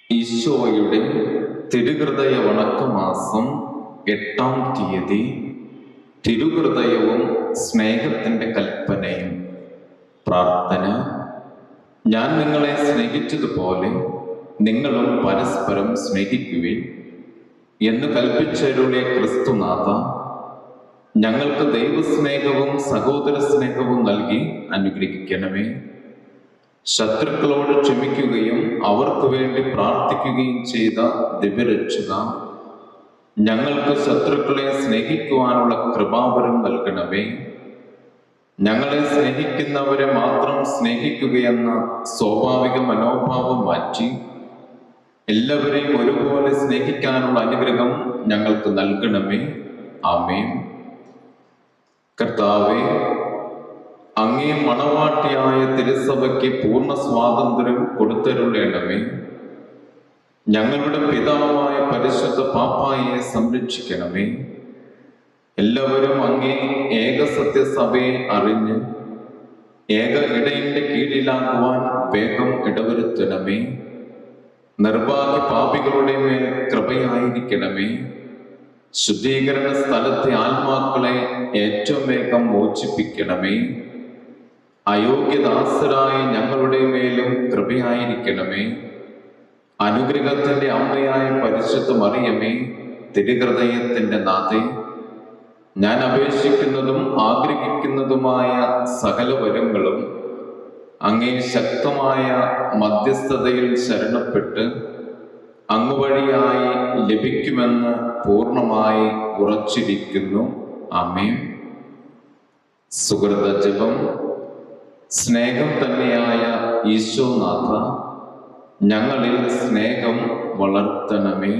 ഈശോയുടെ തിരുഹൃദയ വണക്കമാസം 8-ാം തീയതി. തിരുഹൃദയവും സ്നേഹത്തിൻ്റെ കൽപ്പനയും. പ്രാർത്ഥന. ഞാൻ നിങ്ങളെ സ്നേഹിച്ചതുപോലെ നിങ്ങളും പരസ്പരം സ്നേഹിക്കുവിൻ എന്ന് കൽപ്പിച്ചരുളിയ ക്രിസ്തുനാഥ, ഞങ്ങൾക്ക് ദൈവസ്നേഹവും സഹോദര സ്നേഹവും നൽകി അനുഗ്രഹിക്കണമേ. ശത്രുക്കളോട് ക്ഷമിക്കുകയും അവർക്ക് വേണ്ടി പ്രാർത്ഥിക്കുകയും ചെയ്ത ദിവ്യരക്ഷക, ഞങ്ങൾക്ക് ശത്രുക്കളെ സ്നേഹിക്കുവാനുള്ള കൃപാവരം നൽകണമേ. ഞങ്ങളെ സ്നേഹിക്കുന്നവരെ മാത്രം സ്നേഹിക്കുകയെന്ന സ്വാഭാവിക മനോഭാവം മാറ്റി എല്ലാവരെയും ഒരുപോലെ സ്നേഹിക്കാനുള്ള അനുഗ്രഹം ഞങ്ങൾക്ക് നൽകണമേ. ആമേൻ. കർത്താവേ, അങ്ങേ മണവാട്ടിയായ തിരുസഭയ്ക്ക് പൂർണ്ണ സ്വാതന്ത്ര്യം കൊടുത്തരുളേണമേ. ഞങ്ങളുടെ പിതാവായ പരിശുദ്ധ പാപ്പായെ സംരക്ഷിക്കണമേ. എല്ലാവരും അങ്ങേ ഏകസത്യസഭയെ അറിഞ്ഞ് ഏക ഇടയന്റെ കീഴിലാകുവാൻ വേഗം ഇടവരുത്തണമേ. നിർഭാഗ്യ പാപികളുടെ മേൽ കൃപയായിരിക്കണമേ. ശുദ്ധീകരണ സ്ഥലത്തെ ആത്മാക്കളെ ഏറ്റവും വേഗം മോചിപ്പിക്കണമേ. അയോഗ്യദാസരായ ഞങ്ങളുടെ മേലും കൃപയായിരിക്കണമേ. അനുഗ്രഹത്തിന്റെ അമ്മയായ പരിശുദ്ധ മറിയമേ, തിരുഹൃദയത്തിന്റെ നാഥേ, ഞാൻ അപേക്ഷിക്കുന്നതും ആഗ്രഹിക്കുന്നതുമായ സകല വരങ്ങളും അങ്ങേ ശക്തമായ മധ്യസ്ഥതയിൽ ശരണപ്പെട്ട് അങ്ങ് വഴിയായി ലഭിക്കുമെന്ന് പൂർണ്ണമായി ഉറച്ചിരിക്കുന്നു. ആമേൻ. സുഹൃത ജപം. സ്നേഹം തന്നെയായ ഈശോനാഥ, ഞങ്ങളിൽ സ്നേഹം വളർത്തണമേ.